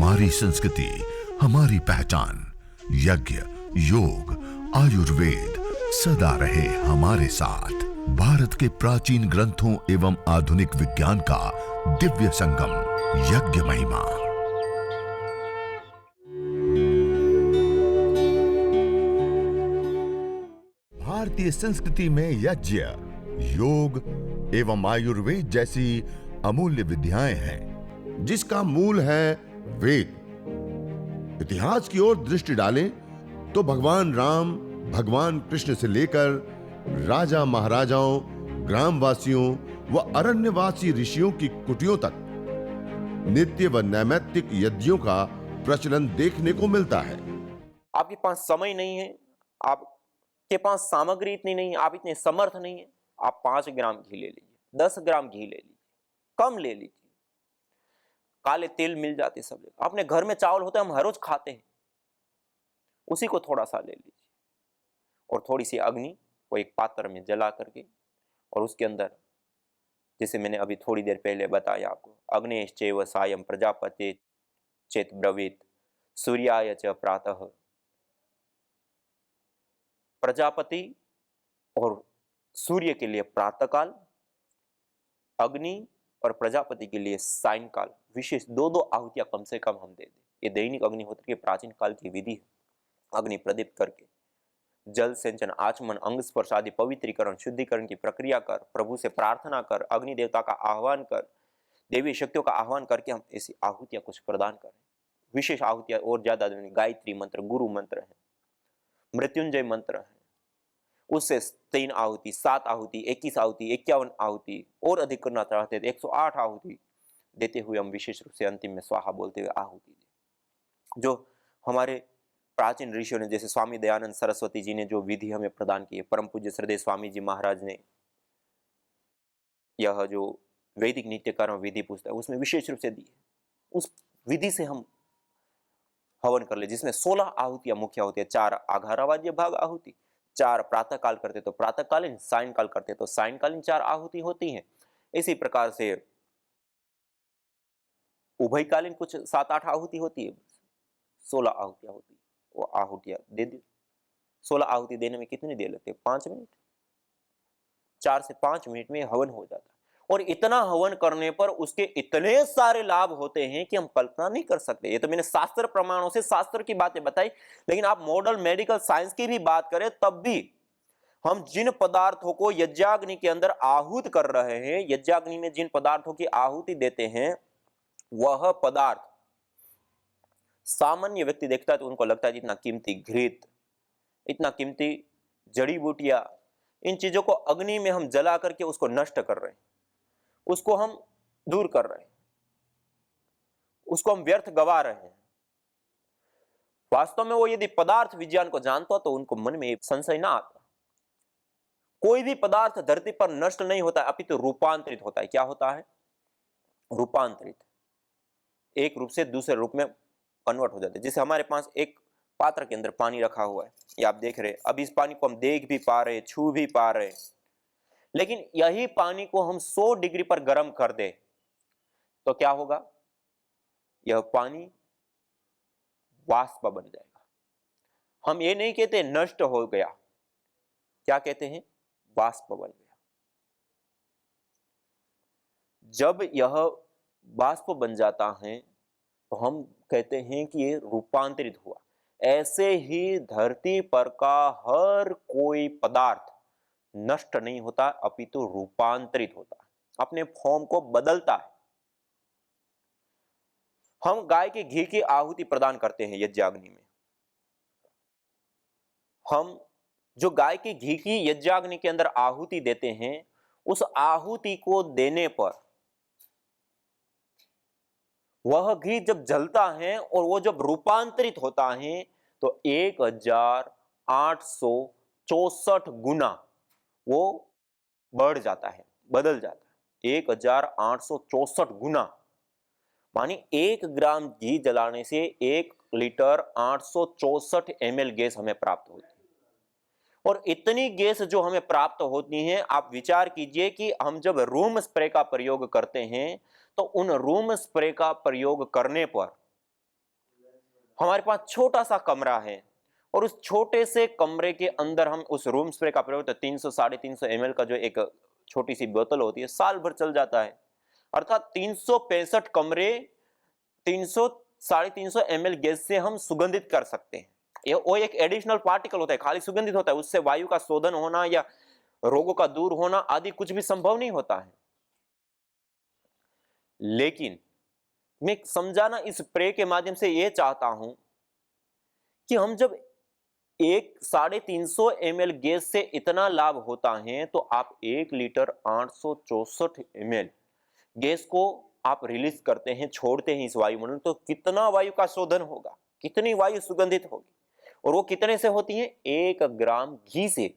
हमारी संस्कृति, हमारी पहचान। यज्ञ, योग, आयुर्वेद सदा रहे हमारे साथ। भारत के प्राचीन ग्रंथों एवं आधुनिक विज्ञान का दिव्य संगम, यज्ञ महिमा। भारतीय संस्कृति में यज्ञ, योग एवं आयुर्वेद जैसी अमूल्य विद्याएं हैं, जिसका मूल है वेद। इतिहास की ओर दृष्टि डालें तो भगवान राम, भगवान कृष्ण से लेकर राजा महाराजाओं, ग्रामवासियों व अरण्यवासी ऋषियों की कुटियों तक नित्य व नैमित्तिक यज्ञों का प्रचलन देखने को मिलता है। आपके पास समय नहीं है, आपके पास सामग्री इतनी नहीं है, आप इतने समर्थ नहीं है, आप 5 ग्राम घी ले लीजिए, 10 ग्राम घी ले लीजिए, कम ले लीजिए। काले तेल मिल जाते सब जगह। अपने घर में चावल होता है, हम हर रोज खाते हैं, उसी को थोड़ा सा ले लीजिए और थोड़ी सी अग्नि को एक पात्र में जला करके, और उसके अंदर, जैसे मैंने अभी थोड़ी देर पहले बताया आपको, अग्नेश्चैव सायं प्रजापते चेत ब्रवीत सूर्याय च प्रातः। प्रजापति और सूर्य के लिए प्रातःकाल, अग्नि और प्रजापति के लिए सायंकाल विशेष 2-2 आहुतियां कम से कम हम दे दें। ये दैनिक अग्निहोत्र के प्राचीन काल की विधि है। अग्नि प्रदीप्त करके जल सिंचन, आचमन, अंग स्पर्श आदि पवित्रीकरण, शुद्धिकरण की प्रक्रिया कर, प्रभु से प्रार्थना कर, अग्नि देवता का आह्वान कर, देवी शक्तियों का आह्वान करके हम ऐसी आहुतियां कुछ प्रदान करें। विशेष आहुतियां और ज्यादा गायत्री मंत्र, गुरु मंत्र है, मृत्युंजय मंत्र है, उससे 3 आहुति, 7 आहुति, 21 आहुति, 51 आहुति और अधिक करना चाहते थे 108 आहुति देते हुए हम विशेष रूप से अंतिम में स्वाहा बोलते हुए आहुति दें। जो हमारे प्राचीन ऋषियों ने, जैसे स्वामी दयानंद सरस्वती जी ने जो विधि हमें प्रदान की है, परम पूज्य श्रद्धेय स्वामी जी महाराज ने यह जो वैदिक नित्य कर्म विधि पुस्तक उसमें विशेष रूप से दी है, उस विधि से हम हवन कर ले, जिसमें 16 आहुतियां मुख्य होती है। 4 आघारावाद्य भाग आहुति, 4 प्रातः काल करते तो प्रातःकालीन, सायंकाल करते तो सायंकालीन 4 आहुति होती हैं। इसी प्रकार से उभयकालीन कुछ 7-8 आहुति होती है, 16 आहुतियां होती है। वो आहुतियां दे दी। 16 आहुति देने में कितनी देर लगती है? 5 मिनट। 4 से 5 मिनट में हवन हो जाता है। और इतना हवन करने पर उसके इतने सारे लाभ होते हैं कि हम कल्पना नहीं कर सकते। ये तो मैंने शास्त्र प्रमाणों से शास्त्र की बातें बताई, लेकिन आप मॉडर्न मेडिकल साइंस की भी बात करें तब भी हम जिन पदार्थों को यज्ञाग्नि के अंदर आहूत कर रहे हैं, यज्ञाग्नि में जिन पदार्थों की आहुति देते हैं, वह पदार्थ सामान्य व्यक्ति देखता है तो उनको लगता है इतना कीमती घृत, इतना कीमती जड़ी बूटियां, इन चीजों को अग्नि में हम जला करके उसको नष्ट कर रहे हैं, उसको हम दूर कर रहे हैं, उसको हम व्यर्थ गवा रहे हैं। वास्तव में वो यदि पदार्थ विज्ञान को जानता तो उनको मन में संशय ना आता। कोई भी पदार्थ धरती पर नष्ट नहीं होता, अपितु रूपांतरित होता है। क्या होता है? रूपांतरित, एक रूप से दूसरे रूप में कन्वर्ट हो जाते हैं। जैसे हमारे पास एक पात्र के अंदर पानी रखा हुआ है, ये आप देख रहे हैं, अब इस पानी को हम देख भी पा रहे हैं, छू भी पा रहे हैं, लेकिन यही पानी को हम 100 डिग्री पर गर्म कर दे तो क्या होगा? यह पानी वाष्प बन जाएगा। हम ये नहीं कहते नष्ट हो गया, क्या कहते हैं? वाष्प बन गया। जब यह वाष्प बन जाता है तो हम कहते हैं कि ये रूपांतरित हुआ। ऐसे ही धरती पर का हर कोई पदार्थ नष्ट नहीं होता, अपितु रूपांतरित होता है, अपने फॉर्म को बदलता है। हम गाय के घी की आहुति प्रदान करते हैं यज्ञाग्नि में। हम जो गाय के घी की यज्ञाग्नि के अंदर आहुति देते हैं, उस आहुति को देने पर वह घी जब जलता है और वो जब रूपांतरित होता है तो 1864 गुना वो बढ़ जाता है, बदल जाता है। 1864 गुना, मानी 1 ग्राम घी जलाने से 1 लीटर 864 ml गैस हमें प्राप्त होती है। और इतनी गैस जो हमें प्राप्त होती है, आप विचार कीजिए कि हम जब रूम स्प्रे का प्रयोग करते हैं तो उन रूम स्प्रे का प्रयोग करने पर हमारे पास छोटा सा कमरा है और उस छोटे से कमरे के अंदर हम उस रूम स्प्रे का प्रयोग, तो 300 350 ml का जो एक छोटी सी बोतल होती है, साल भर चल जाता है। अर्थात 365 कमरे 300 350 ml गैस से हम सुगंधित कर सकते हैं। यह वो एक एडिशनल पार्टिकल होता है, खाली सुगंधित होता है, उससे वायु का शोधन होना या रोगों का दूर होना आदि कुछ भी संभव नहीं होता है। लेकिन मैं समझाना इस स्प्रे के माध्यम से यह चाहता हूं कि हम जब 350 ml गैस से इतना लाभ होता है, तो आप 1 लीटर 864 ml गैस को आप रिलीज करते हैं, छोड़ते हैं इस वायुमंडल, तो कितना वायु का शोधन होगा, कितनी वायु सुगंधित होगी। और वो कितने से होती है? 1 ग्राम घी से।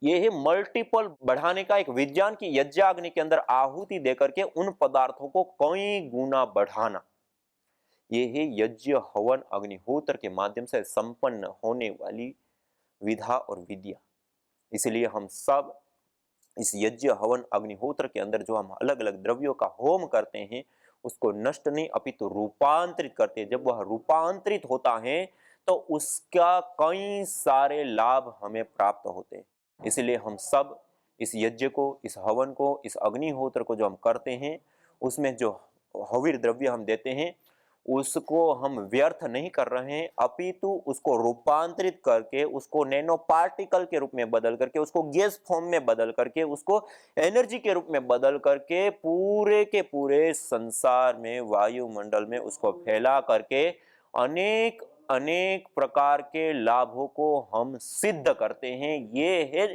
यह है मल्टीपल बढ़ाने का एक विज्ञान की यज्ञाग्नि के अंदर आहुति देकर के उन पदार्थों को कई गुना बढ़ाना। यह है यज्ञ हवन अग्निहोत्र के माध्यम से संपन्न होने वाली विधा और विद्या। इसलिए हम सब इस यज्ञ हवन अग्निहोत्र के अंदर जो हम अलग अलग द्रव्यों का होम करते हैं, उसको नष्ट नहीं अपितु रूपांतरित करते हैं। जब वह रूपांतरित होता है तो उसका कई सारे लाभ हमें प्राप्त होते हैं। इसलिए हम सब इस यज्ञ को, इस हवन को, इस अग्निहोत्र को जो हम करते हैं, उसमें जो हविर द्रव्य हम देते हैं, उसको हम व्यर्थ नहीं कर रहे हैं, अपितु उसको रूपांतरित करके, उसको नैनो पार्टिकल के रूप में बदल करके, उसको गैस फॉर्म में बदल करके, उसको एनर्जी के रूप में बदल करके पूरे के पूरे संसार में, वायुमंडल में उसको फैला करके अनेक अनेक प्रकार के लाभों को हम सिद्ध करते हैं। ये है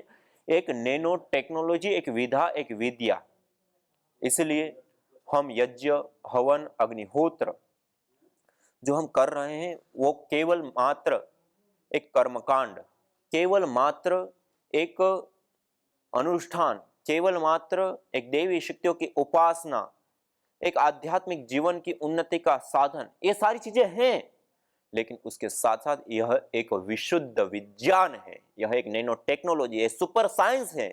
एक नैनो टेक्नोलॉजी, एक विधा, एक विद्या। इसलिए हम यज्ञ हवन अग्निहोत्र जो हम कर रहे हैं, वो केवल मात्र एक कर्मकांड, केवल मात्र एक अनुष्ठान, केवल मात्र एक देवी शक्तियों की उपासना, एक आध्यात्मिक जीवन की उन्नति का साधन, ये सारी चीजें हैं। लेकिन उसके साथ साथ यह एक विशुद्ध विज्ञान है, यह एक नैनो टेक्नोलॉजी है, सुपर साइंस है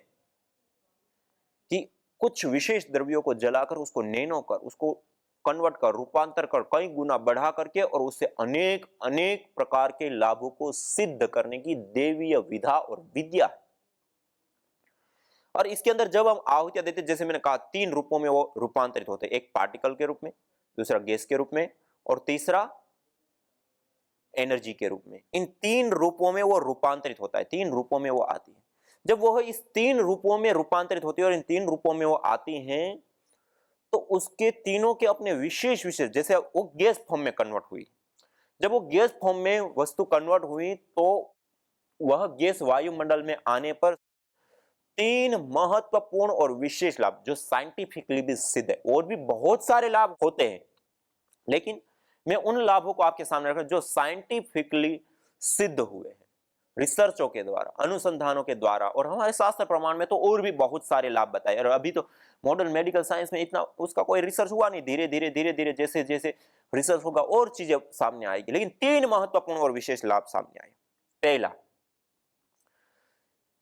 कि कुछ विशेष द्रव्यों को जलाकर उसको नैनो कर, उसको कन्वर्ट कर, रूपांतर कर, कई गुना बढ़ा करके और उससे अनेक अनेक प्रकार के लाभों को सिद्ध करने की देवीय विधा और विद्या है। और इसके अंदर जब हम आहुतियां देते, जैसे मैंने कहा, 3 रूपों में वो रूपांतरित होते हैं। एक पार्टिकल के रूप में, दूसरा गैस के रूप में, और तीसरा एनर्जी के रूप में। इन 3 रूपों में वो रूपांतरित होता है, 3 रूपों में वो आती है। जब वो इस 3 रूपों में रूपांतरित होती है और इन 3 रूपों में वो आती हैं, तो उसके तीनों के अपने विशेष विशेष, जैसे वो गैस फॉर्म में कन्वर्ट हुई, जब वो गैस फॉर्म में वस्तु कन्वर्ट हुई, तो वह गैस वायुमंडल में आने पर 3 महत्वपूर्ण और विशेष लाभ जो साइंटिफिकली भी सिद्ध है। और भी बहुत सारे लाभ होते हैं, लेकिन मैं उन लाभों को आपके सामने रख रहा हूं जो साइंटिफिकली सिद्ध हुए हैं, रिसर्चों के द्वारा, अनुसंधानों के द्वारा, और हमारे शास्त्र प्रमाण में तो और भी बहुत सारे लाभ बताए। और अभी तो मॉडर्न मेडिकल साइंस में इतना उसका कोई रिसर्च हुआ नहीं, धीरे धीरे जैसे जैसे रिसर्च होगा और चीजें सामने आएगी। लेकिन 3 महत्वपूर्ण और विशेष लाभ सामने आए। पहला,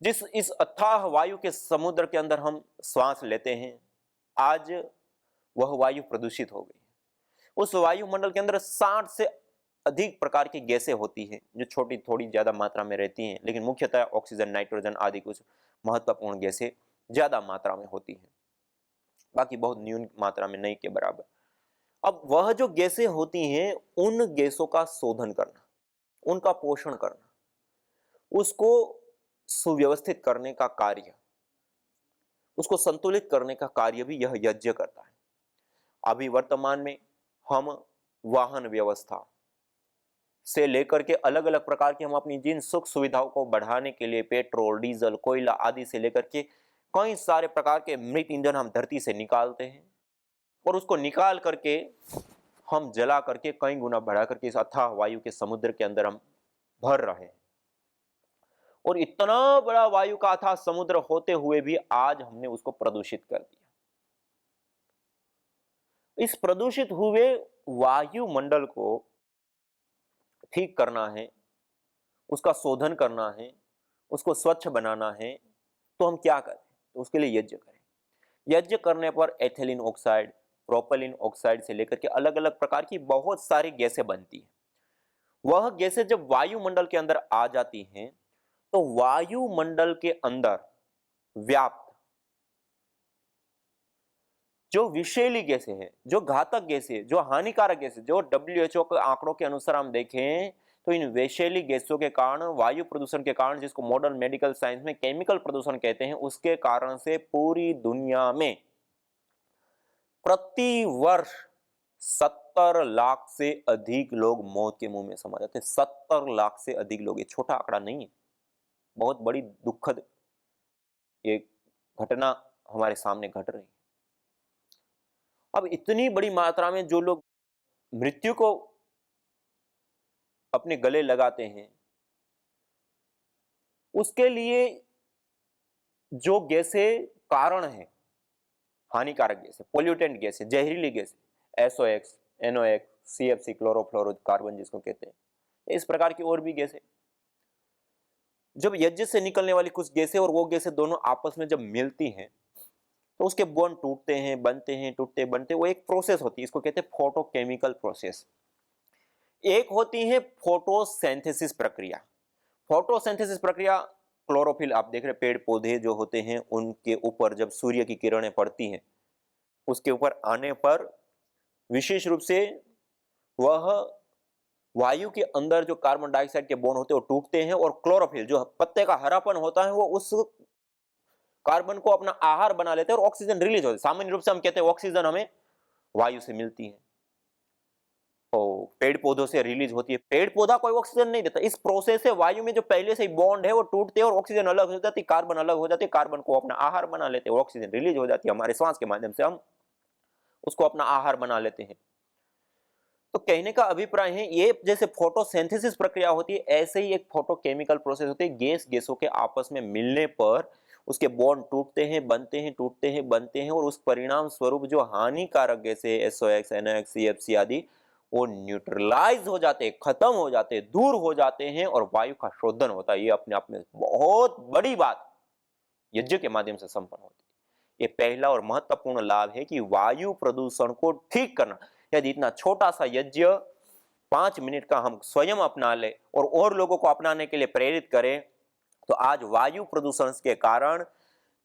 जिस इस अथाह वायु के समुद्र के अंदर हम श्वास लेते हैं, आज वह वायु प्रदूषित हो गई। उस वायुमंडल के अंदर 60 से अधिक प्रकार की गैसें होती हैं, जो छोटी थोड़ी ज्यादा मात्रा में रहती हैं, लेकिन मुख्यतः ऑक्सीजन, नाइट्रोजन आदि कुछ महत्वपूर्ण गैसें ज्यादा मात्रा में होती हैं, बाकी बहुत न्यून मात्रा में नहीं के बराबर। अब वह जो गैसें होती हैं, उन गैसों का शोधन करना, उनका पोषण करना, उसको सुव्यवस्थित करने का कार्य, उसको संतुलित करने का कार्य भी यह यज्ञ करता है। अभी वर्तमान में हम वाहन व्यवस्था से लेकर के अलग अलग प्रकार की हम अपनी जिन सुख सुविधाओं को बढ़ाने के लिए पेट्रोल, डीजल, कोयला आदि से लेकर के कई सारे प्रकार के मृत ईंधन हम धरती से निकालते हैं, और उसको निकाल करके हम जला करके कई गुना बढ़ा करके इस अथाह वायु के समुद्र के अंदर हम भर रहे हैं। और इतना बड़ा वायु का अथाह समुद्र होते हुए भी आज हमने उसको प्रदूषित कर दिया। इस प्रदूषित हुए वायुमंडल को ठीक करना है, उसका शोधन करना है, उसको स्वच्छ बनाना है, तो हम क्या करें? तो उसके लिए यज्ञ करें। यज्ञ करने पर एथिलीन ऑक्साइड, प्रोपेलिन ऑक्साइड से लेकर के अलग अलग प्रकार की बहुत सारी गैसें बनती हैं। वह गैसें जब वायुमंडल के अंदर आ जाती हैं तो वायुमंडल के अंदर व्याप्त जो विषैली गैसें हैं, जो घातक गैसें, जो हानिकारक गैसें, जो डब्ल्यूएचओ के आंकड़ों के अनुसार हम देखें तो इन विषैली गैसों के कारण, वायु प्रदूषण के कारण, जिसको मॉडर्न मेडिकल साइंस में केमिकल प्रदूषण कहते हैं, उसके कारण से पूरी दुनिया में प्रति वर्ष 70 लाख से अधिक लोग मौत के मुंह में समा जाते हैं। 70 लाख से अधिक लोग, ये छोटा आंकड़ा नहीं है, बहुत बड़ी दुखद ये घटना हमारे सामने घट रही है। अब इतनी बड़ी मात्रा में जो लोग मृत्यु को अपने गले लगाते हैं, उसके लिए जो गैसें कारण है, हानिकारक गैसें, पोल्यूटेंट गैसें, जहरीली गैसें, एसओएक्स, एनओएक्स, सीएफसी, क्लोरोफ्लोरोकार्बन जिसको कहते हैं, इस प्रकार की और भी गैसें, जब यज्ञ से निकलने वाली कुछ गैसें और वो गैसें दोनों आपस में जब मिलती हैं तो उसके बॉन्ड टूटते हैं, बनते हैं, टूटते बनते, वो एक प्रोसेस होती है, इसको कहते हैं फोटोकेमिकल प्रोसेस। एक होती है फोटोसिंथेसिस प्रक्रिया। फोटोसिंथेसिस प्रक्रिया, क्लोरोफिल आप देख रहे हैं, पेड़ पौधे जो होते हैं उनके ऊपर जब सूर्य की किरणें पड़ती हैं, उसके ऊपर आने पर विशेष रूप से वह वायु के अंदर जो कार्बन डाइऑक्साइड के बॉन्ड होते हैं वो टूटते हैं और क्लोरोफिल जो पत्ते का हरापन होता है वो उस कार्बन को अपना आहार बना लेते हैं और ऑक्सीजन रिलीज होती है। सामान्य रूप से हम कहते हैं ऑक्सीजन हमें वायु से मिलती है, तो पेड़ पौधों से रिलीज होती है। पेड़ पौधा कोई ऑक्सीजन नहीं देता। इस प्रोसेस से वायु में जो पहले से ही बॉन्ड है वो टूटते हैं और ऑक्सीजन अलग हो जाती है, कार्बन अलग हो जाती है, कार्बन को अपना आहार बना लेते हैं और ऑक्सीजन रिलीज हो जाती है, हमारे श्वास के माध्यम से हम उसको अपना आहार बना लेते हैं। तो कहने का अभिप्राय है ये जैसे फोटोसिंथेसिस प्रक्रिया होती है, ऐसे ही एक फोटोकेमिकल प्रोसेस होती है। गैसों के आपस में मिलने पर उसके बॉन्ड टूटते हैं, बनते हैं, टूटते हैं, बनते हैं और उस परिणाम स्वरूप जो हानिकारक गैसें एसओएक्स, एनओएक्स, सीएफसी आदि वो न्यूट्रलाइज हो जाते हैं, खत्म हो जाते हैं, दूर हो जाते हैं और वायु का शोधन होता है। ये अपने आप में बहुत बड़ी बात यज्ञ के माध्यम से संपन्न होती है। ये पहला और महत्वपूर्ण लाभ है कि वायु प्रदूषण को ठीक करना। यदि इतना छोटा सा यज्ञ 5 मिनट का हम स्वयं अपना ले और लोगों को अपनाने के लिए प्रेरित करें तो आज वायु प्रदूषण के कारण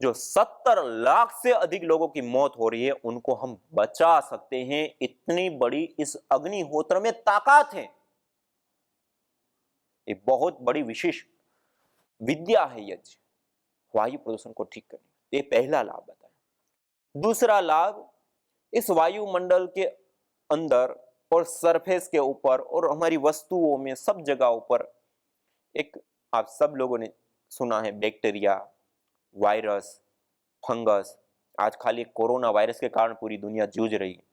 जो 70 लाख से अधिक लोगों की मौत हो रही है उनको हम बचा सकते हैं। इतनी बड़ी इस अग्निहोत्र में ताकत है। ये बहुत बड़ी विशेष विद्या है यज्ञ, वायु प्रदूषण को ठीक करने। ये पहला लाभ बताया। दूसरा लाभ, इस वायुमंडल के अंदर और सरफेस के ऊपर और हमारी वस्तुओं में सब जगह ऊपर एक, आप सब लोगों ने सुना है, बैक्टीरिया, वायरस, फंगस। आज खाली कोरोना वायरस के कारण पूरी दुनिया जूझ रही है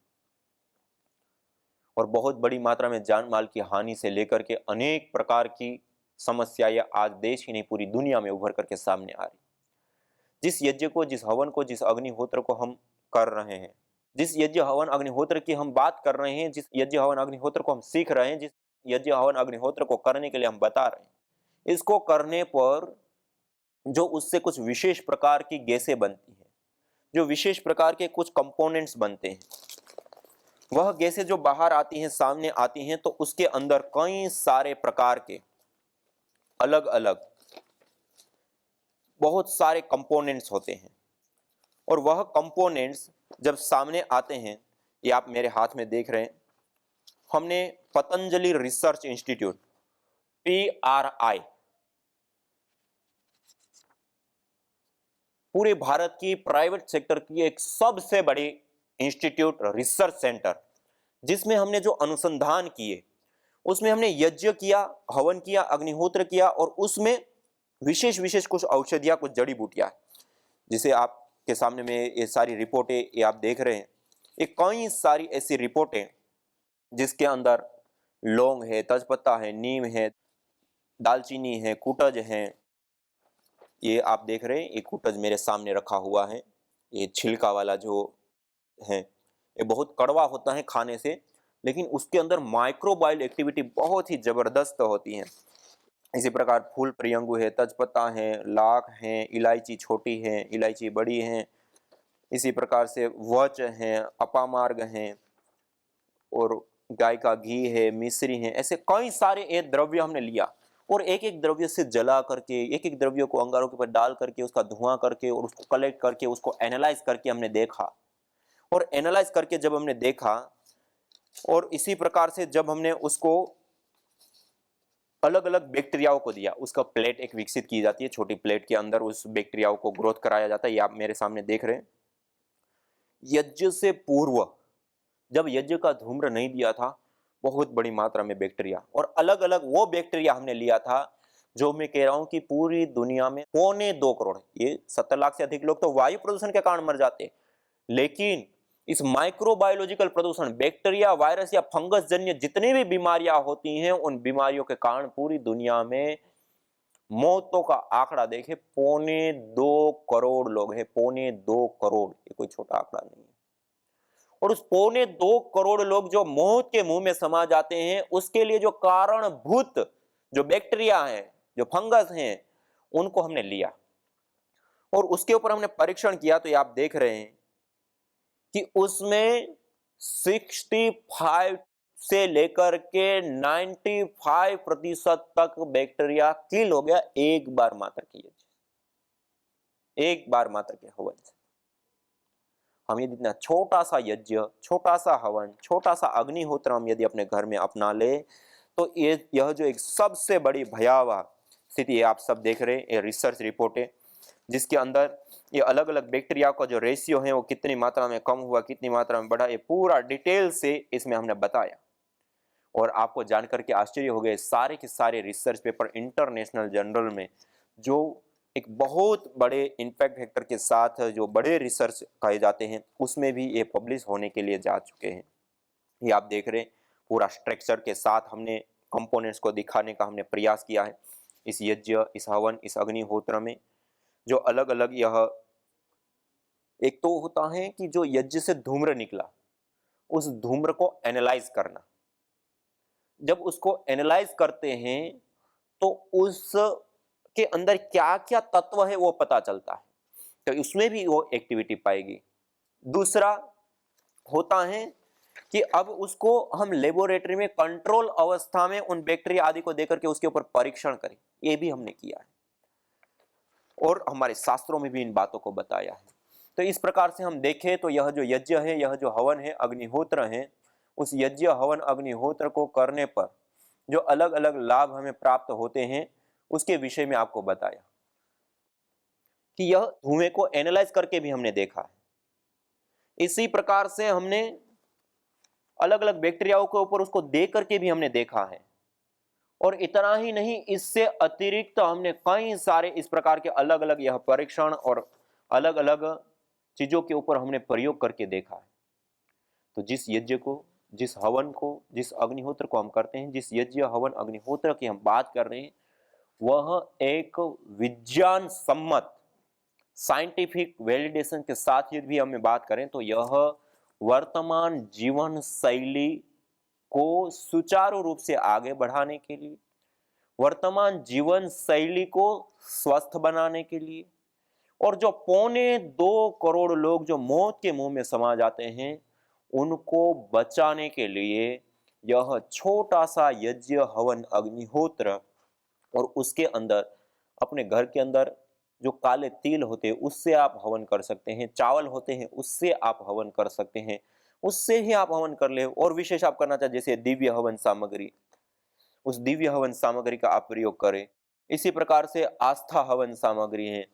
और बहुत बड़ी मात्रा में जान माल की हानि से लेकर के अनेक प्रकार की समस्याएं आज देश ही नहीं पूरी दुनिया में उभर करके सामने आ रही। जिस यज्ञ को, जिस हवन को, जिस अग्निहोत्र को हम कर रहे हैं, जिस यज्ञ हवन अग्निहोत्र की हम बात कर रहे हैं, जिस यज्ञ हवन अग्निहोत्र को हम सीख रहे हैं, जिस यज्ञ हवन अग्निहोत्र को करने के लिए हम बता रहे हैं, इसको करने पर जो उससे कुछ विशेष प्रकार की गैसें बनती हैं, जो विशेष प्रकार के कुछ कंपोनेंट्स बनते हैं, वह गैसें जो बाहर आती हैं, सामने आती हैं, तो उसके अंदर कई सारे प्रकार के अलग अलग बहुत सारे कंपोनेंट्स होते हैं और वह कंपोनेंट्स जब सामने आते हैं, ये आप मेरे हाथ में देख रहे हैं, हमने पतंजलि रिसर्च इंस्टीट्यूट PRI पूरे भारत की प्राइवेट सेक्टर की एक सबसे बड़ी इंस्टीट्यूट, रिसर्च सेंटर, जिसमें हमने जो अनुसंधान किए उसमें हमने यज्ञ किया, हवन किया, अग्निहोत्र किया और उसमें विशेष विशेष कुछ औषधियां, कुछ जड़ी बूटियां, जिसे आपके सामने में ये सारी रिपोर्टें ये आप देख रहे हैं, ये कई सारी ऐसी रिपोर्टें जिसके अंदर लौंग है, तेजपत्ता है, नीम है, दालचीनी है, कुटज है। ये आप देख रहे हैं, ये कुटज मेरे सामने रखा हुआ है। ये छिलका वाला जो है ये बहुत कड़वा होता है खाने से, लेकिन उसके अंदर माइक्रोबायल एक्टिविटी बहुत ही जबरदस्त होती है। इसी प्रकार फूल प्रियंगु है, तेजपत्ता है, लाख है, इलायची छोटी है, इलायची बड़ी है, इसी प्रकार से वच है, अपामार्ग है और गाय का घी है, मिश्री है, ऐसे कई सारे ये द्रव्य हमने लिया और एक एक द्रव्य से जला करके, एक एक द्रव्य को अंगारों के ऊपर डाल करके, उसका धुआं करके और उसको कलेक्ट करके, उसको एनालाइज करके हमने देखा। और एनालाइज करके जब हमने देखा और इसी प्रकार से जब हमने उसको अलग अलग बैक्टीरियाओं को दिया, उसका प्लेट एक विकसित की जाती है, छोटी प्लेट के अंदर उस बैक्टीरियाओं को ग्रोथ कराया जाता है। ये आप मेरे सामने देख रहे हैं। यज्ञ से पूर्व जब यज्ञ का धूम्र नहीं दिया था, बहुत बड़ी मात्रा में बैक्टीरिया और अलग अलग वो बैक्टीरिया हमने लिया था जो मैं कह रहा हूं कि पूरी दुनिया में 2.25 करोड़, ये 70 लाख से अधिक लोग तो वायु प्रदूषण के कारण मर जाते हैं, लेकिन इस माइक्रोबायोलॉजिकल प्रदूषण, बैक्टीरिया, वायरस या फंगस जन्य जितनी भी बीमारियां होती हैं, उन बीमारियों के कारण पूरी दुनिया में मौतों का आंकड़ा देखे 2.25 करोड़ लोग हैं। 2.25 करोड़, ये कोई छोटा आंकड़ा नहीं है। और उस 2.25 करोड़ लोग जो मौत के मुंह में समा जाते हैं, उसके लिए जो कारणभूत जो बैक्टीरिया हैं, जो फंगस हैं, उनको हमने लिया और उसके ऊपर हमने परीक्षण किया। तो ये आप देख रहे हैं कि उसमें 65 से लेकर के 95% तक बैक्टीरिया किल हो गया एक बार मात्र की यज्ञ, एक बार मात्र के हवन से। हम यदि इतना छोटा सा यज्ञ, छोटा सा हवन, छोटा सा अग्निहोत्र हम यदि अपने घर में अपना ले, तो यह जो एक सबसे बड़ी भयावह स्थिति है, आप सब देख रहे हैं, ये रिसर्च रिपोर्ट है जिसके अंदर ये अलग अलग बैक्टीरिया का जो रेशियो है वो कितनी मात्रा में कम हुआ, कितनी मात्रा में बढ़ा, ये पूरा डिटेल से इसमें हमने बताया। और आपको जानकर के आश्चर्य हो गए, सारे के सारे रिसर्च पेपर इंटरनेशनल जर्नल में, जो एक बहुत बड़े इम्पैक्ट फैक्टर के साथ जो बड़े रिसर्च कहे जाते हैं, उसमें भी ये पब्लिश होने के लिए जा चुके हैं। ये आप देख रहे हैं, पूरा स्ट्रक्चर के साथ हमने कंपोनेंट्स को दिखाने का हमने प्रयास किया है इस यज्ञ, इस हवन, इस अग्निहोत्र में। जो अलग अलग यह एक तो होता है कि जो यज्ञ से धूम्र निकला, उस धूम्र को एनालाइज करना। जब उसको एनालाइज करते हैं तो उसके अंदर क्या क्या तत्व है वो पता चलता है, तो उसमें भी वो एक्टिविटी पाएगी। दूसरा होता है कि अब उसको हम लेबोरेटरी में कंट्रोल अवस्था में उन बैक्टीरिया आदि को देकर के उसके ऊपर परीक्षण करें, ये भी हमने किया है और हमारे शास्त्रों में भी इन बातों को बताया है। तो इस प्रकार से हम देखें तो यह जो यज्ञ है, यह जो हवन है, अग्निहोत्र है, उस यज्ञ, हवन, अग्निहोत्र को करने पर जो अलग अलग लाभ हमें प्राप्त होते हैं, उसके विषय में आपको बताया कि यह धुएं को एनालाइज करके भी हमने देखा है। इसी प्रकार से हमने अलग अलग बैक्टीरियाओं के ऊपर उसको देख करके भी हमने देखा है। और इतना ही नहीं, इससे अतिरिक्त हमने कई सारे इस प्रकार के अलग अलग यह परीक्षण और अलग अलग चीजों के ऊपर हमने प्रयोग करके देखा है। तो जिस यज्ञ को, जिस हवन को, जिस अग्निहोत्र को हम करते हैं, जिस यज्ञ, हवन, अग्निहोत्र की हम बात कर रहे हैं, वह एक विज्ञान सम्मत साइंटिफिक वैलिडेशन के साथ यदि भी हमें बात करें तो यह वर्तमान जीवन शैली को सुचारू रूप से आगे बढ़ाने के लिए, वर्तमान जीवन शैली को स्वस्थ बनाने के लिए, और जो 2.25 करोड़ लोग जो मौत के मुंह में समा जाते हैं, उनको बचाने के लिए यह छोटा सा यज्ञ, हवन, अग्निहोत्र, और उसके अंदर अपने घर के अंदर जो काले तिल होते हैं उससे आप हवन कर सकते हैं, चावल होते हैं उससे आप हवन कर सकते हैं, उससे ही आप हवन कर ले। और विशेष आप करना चाहते जैसे दिव्य हवन सामग्री, उस दिव्य हवन सामग्री का आप प्रयोग करें। इसी प्रकार से आस्था हवन सामग्री है,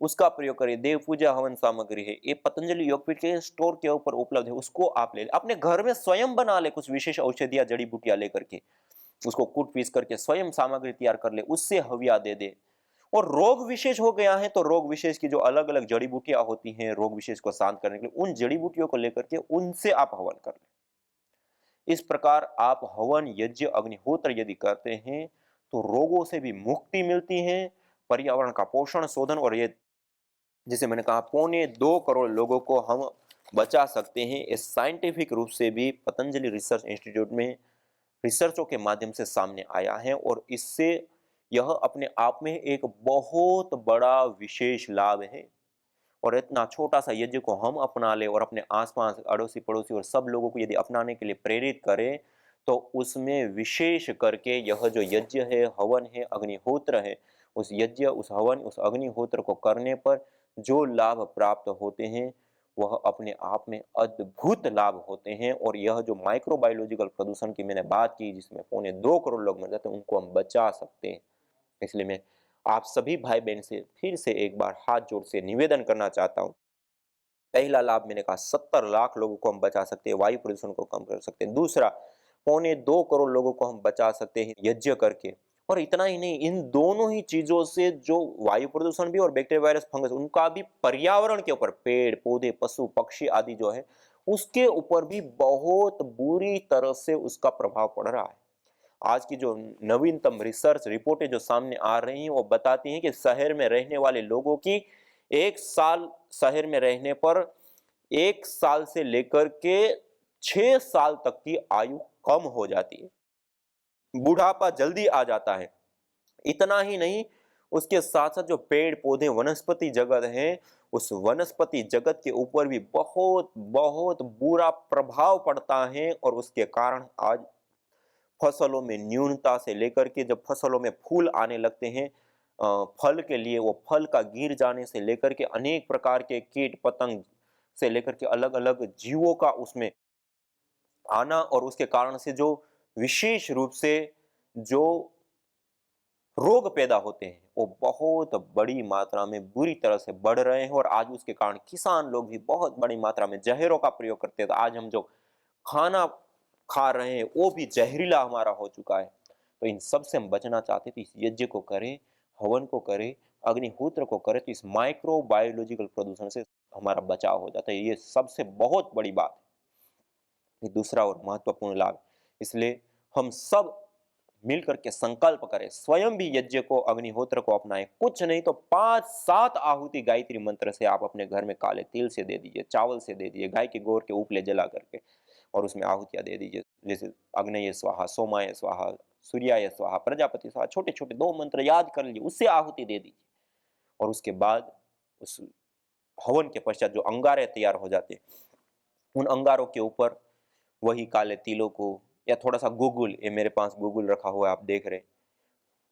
उसका प्रयोग करें। देव पूजा हवन सामग्री है, ये पतंजलि योगपीठ के स्टोर के ऊपर उपलब्ध है, उसको आप ले लें। अपने घर में स्वयं बना ले, कुछ विशेष औषधियां, जड़ी बूटियां लेकर के उसको कूट पीस करके स्वयं सामग्री तैयार कर ले, उससे हविया दे दे। और रोग विशेष हो गया है तो रोग विशेष की जो अलग अलग जड़ी बूटियां होती हैं रोग विशेष को शांत करने के लिए, उन जड़ी बूटियों को लेकर के उनसे आप हवन कर लें। इस प्रकार आप हवन, यज्ञ, अग्निहोत्र यदि करते हैं तो रोगों से भी मुक्ति मिलती है, पर्यावरण का पोषण, शोधन, और ये जिसे मैंने कहा 2.25 करोड़ लोगों को हम बचा सकते हैं। इस साइंटिफिक रूप से भी पतंजलि रिसर्च इंस्टीट्यूट में रिसर्चों के माध्यम से सामने आया है, और इससे यह अपने आप में एक बहुत बड़ा विशेष लाभ है। और इतना छोटा सा यज्ञ को हम अपना ले और अपने आसपास अड़ोसी पड़ोसी और सब लोगों को यदि अपनाने के लिए प्रेरित करें, तो उसमें विशेष करके यह जो यज्ञ है, हवन है, अग्निहोत्र है, उस यज्ञ, उस हवन, उस अग्निहोत्र को करने पर जो लाभ प्राप्त होते हैं वह अपने आप में अद्भुत लाभ होते हैं। और यह जो माइक्रोबायोलॉजिकल प्रदूषण की मैंने बात की, जिसमें 2.25 करोड़ लोग मर जाते हैं, उनको हम बचा सकते हैं। इसलिए मैं आप सभी भाई बहन से फिर से एक बार हाथ जोड़ से निवेदन करना चाहता हूँ। पहला लाभ मैंने कहा 70 लाख लोगों को हम बचा सकते हैं, वायु प्रदूषण को कम कर सकते हैं। दूसरा, 2.25 करोड़ लोगों को हम बचा सकते हैं यज्ञ करके। और इतना ही नहीं, इन दोनों ही चीजों से जो वायु प्रदूषण भी और बैक्टीरिया, वायरस, फंगस, उनका भी पर्यावरण के ऊपर, पेड़ पौधे, पशु पक्षी आदि जो है, उसके ऊपर भी बहुत बुरी तरह से उसका प्रभाव पड़ रहा है। आज की जो नवीनतम रिसर्च रिपोर्टें जो सामने आ रही हैं वो बताती हैं कि शहर में रहने वाले लोगों की 1 साल शहर में रहने पर 1 साल से लेकर के 6 साल तक की आयु कम हो जाती है, बुढ़ापा जल्दी आ जाता है। इतना ही नहीं, उसके साथ साथ जो पेड़ पौधे, वनस्पति जगत है, उस वनस्पति जगत के ऊपर भी बहुत बहुत बुरा प्रभाव पड़ता है। और उसके कारण आज फसलों में न्यूनता से लेकर के जब फसलों में फूल आने लगते हैं, फल के लिए, वो फल का गिर जाने से लेकर के अनेक प्रकार के कीट पतंग से लेकर के अलग अलग जीवों का उसमें आना, और उसके कारण से जो विशेष रूप से जो रोग पैदा होते हैं वो बहुत बड़ी मात्रा में बुरी तरह से बढ़ रहे हैं। और आज उसके कारण किसान लोग भी बहुत बड़ी मात्रा में जहरों का प्रयोग करते हैं। तो आज हम जो खाना खा रहे हैं वो भी जहरीला हमारा हो चुका है। तो इन सब से हम बचना चाहते तो इस यज्ञ को करें, हवन को करें, अग्निहोत्र को करें, तो इस माइक्रोबायोलॉजिकल प्रदूषण से हमारा बचाव हो जाता है। ये सबसे बहुत बड़ी बात है। ये दूसरा और महत्वपूर्ण लाभ। इसलिए हम सब मिलकर के संकल्प करें, स्वयं भी यज्ञ को, अग्निहोत्र को अपनाएं। कुछ नहीं तो 5-7 आहुति गायत्री मंत्र से आप अपने घर में काले तिल से दे दीजिए, चावल से दे दीजिए, गाय के गोर के उपले जला करके और उसमें आहुतियां दे दीजिए। जैसे अग्नये स्वाहा, सोमाय स्वाहा, सूर्याय स्वाहा, प्रजापति स्वाहा, छोटे छोटे 2 मंत्र याद कर लीजिए, उससे आहुति दे दीजिए। और उसके बाद उस हवन के पश्चात जो अंगारे तैयार हो जाते हैं, उन अंगारों के ऊपर वही काले तिलों को या थोड़ा सा गुगुल, ये मेरे पास गुगुल रखा हुआ है, आप देख रहे हैं।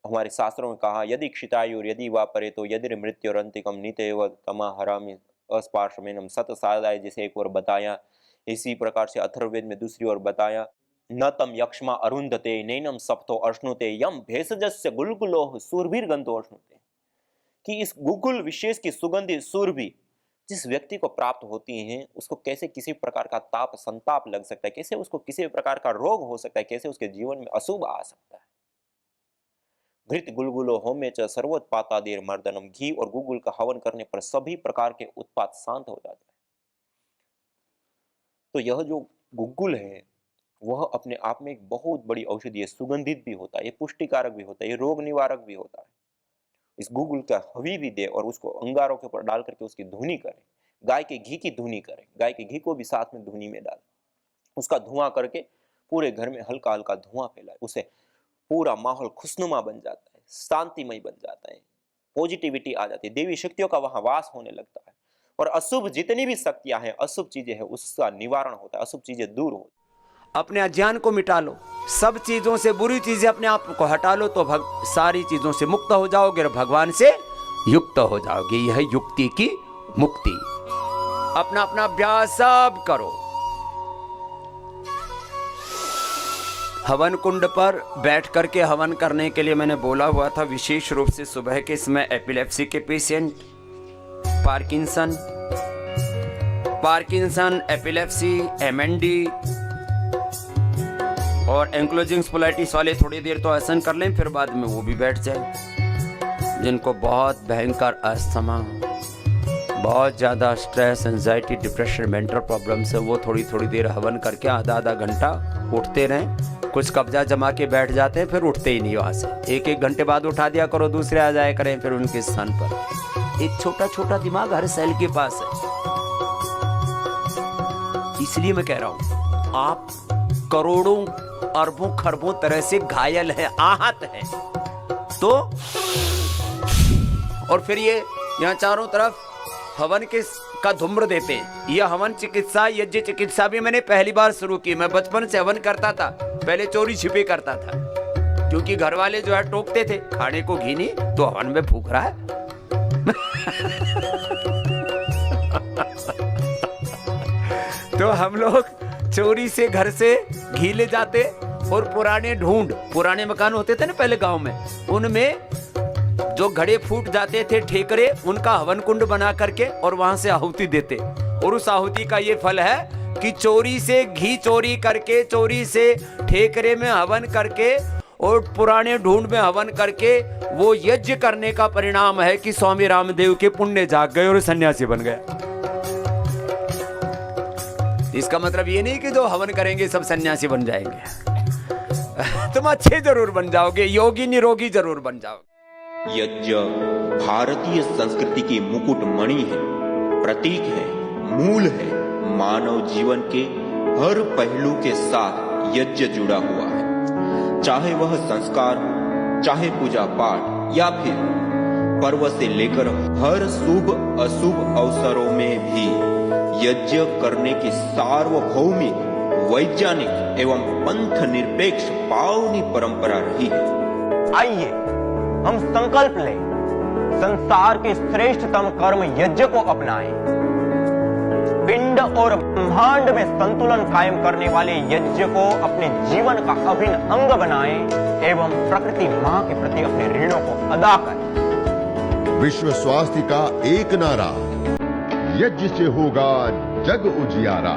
हमारे शास्त्रों में कहा, यदि क्षितायुर यदि वा परे तो यदि मृत्युरंतिकम नितेव तमा हरामि अस्पार्शमेनम सत सादाय, जैसे एक और बताया। इसी प्रकार से अथर्ववेद में दूसरी ओर बताया, न तम यक्ष्मा अरुंधते नैनम सप्तो अश्नुते यम भेषजस्य गुलगुलोह सूर्भिर्गंधो अश्नुते, कि इस गुगुल विशेष की सुगंधित सूर्भी जिस व्यक्ति को प्राप्त होती हैं, उसको कैसे किसी प्रकार का ताप संताप लग सकता है, कैसे उसको किसी प्रकार का रोग हो सकता है, कैसे उसके जीवन में अशुभ आ सकता है। घृत गुलगुलो होमे च सर्वोत्पातादेर मर्दनम, घी और गुगुल का हवन करने पर सभी प्रकार के उत्पात शांत हो जाते हैं। तो यह जो गुगुल है वह अपने आप में एक बहुत बड़ी औषधि है, सुगंधित भी होता है, ये पुष्टिकारक भी होता है, ये रोग निवारक भी होता है। इस गुगुल का हवी भी दे और उसको अंगारों के ऊपर डाल करके उसकी धुनी करें, गाय के घी की धुनी करें, गाय के घी को भी साथ में धुनी में डालें, उसका धुआं करके पूरे घर में हल्का हल्का धुआं फैलाए, उसे पूरा माहौल खुशनुमा बन जाता है, शांतिमय बन जाता है, पॉजिटिविटी आ जाती है, देवी शक्तियों का वहां वास होने लगता है। और अशुभ जितनी भी शक्तियां हैं, अशुभ चीजें हैं, उसका निवारण होता है, अशुभ चीजें दूर होती। अपने अज्ञान को मिटा लो, सब चीजों से बुरी चीजें अपने आप को हटा लो, तो सारी चीजों से मुक्त हो जाओगे और भगवान से युक्त हो जाओगे। यह युक्ति की मुक्ति। अपना अपना अभ्यास सब करो। हवन कुंड पर बैठ करके हवन करने के लिए मैंने बोला हुआ था, विशेष रूप से सुबह के समय एपिलेप्सी के पेशेंट, पार्किंसन, एपिलेप्सी, एमएनडी और एंक्लोजिंग स्पोलाइटिस वाले थोड़ी देर तो आसन कर लें, फिर बाद में वो भी बैठ जाए। जिनको बहुत भयंकर अस्थमा, बहुत ज़्यादा stress, anxiety, depression, mental problems है, वो थोड़ी थोड़ी देर हवन करके आधा घंटा उठते रहें। कुछ कब्जा जमा के बैठ जाते हैं, फिर उठते ही नहीं वहाँ से। 1-1 घंटे बाद उठा दिया करो, दूसरे आ जाया करें फिर उनके स्थान पर। एक छोटा छोटा दिमाग हर सेल के पास है। इसलिए मैं कह रहा हूँ, आप करोड़ों अरबों खरबों तरह से घायल है, आहत है, तो और फिर ये यहाँ चारों तरफ हवन का धूम्र देते हैं। यह हवन चिकित्सा, यज्ञ चिकित्सा भी मैंने पहली बार शुरू की। मैं बचपन से हवन करता था, पहले चोरी छिपे करता था, क्योंकि घर वाले जो है टोकते थे, खाने को घी नहीं तो हवन में फूक रहा है। तो हम लोग चोरी से घर से घी ले जाते और पुराने मकान होते थे ना पहले गांव में, उनमें जो घड़े फूट जाते थे ठेकरे, उनका हवन कुंड बना करके और वहां से आहुति देते। और उस आहुति का ये फल है कि चोरी से घी चोरी करके, चोरी से ठेकरे में हवन करके और पुराने ढूंढ में हवन करके वो यज्ञ करने का परिणाम है कि स्वामी रामदेव के पुण्य जाग गए और सन्यासी बन गया। इसका मतलब ये नहीं कि जो हवन करेंगे सब सन्यासी बन जाएंगे। तुम अच्छे जरूर बन जाओगे, योगी निरोगी जरूर बन जाओगे। यज्ञ भारतीय संस्कृति की मुकुट मणि है, प्रतीक है, मूल है। मानव जीवन के हर पहलू के साथ यज्ञ जुड़ा हुआ है, चाहे वह संस्कार, चाहे पूजा पाठ या फिर पर्व से लेकर हर शुभ अशुभ अवसरों में भी यज्ञ करने की सार्वभौमिक, वैज्ञानिक एवं पंथ निरपेक्ष पावनी परंपरा रही है। आइए हम संकल्प लें, संसार के श्रेष्ठतम कर्म यज्ञ को अपनाएं। पिंड और ब्रह्मांड में संतुलन कायम करने वाले यज्ञ को अपने जीवन का अभिन्न अंग बनाएं एवं प्रकृति मां के प्रति अपने ऋणों को अदा करें। विश्व स्वास्थ्य का एक नारा, यज्ञ से होगा जग उजियारा।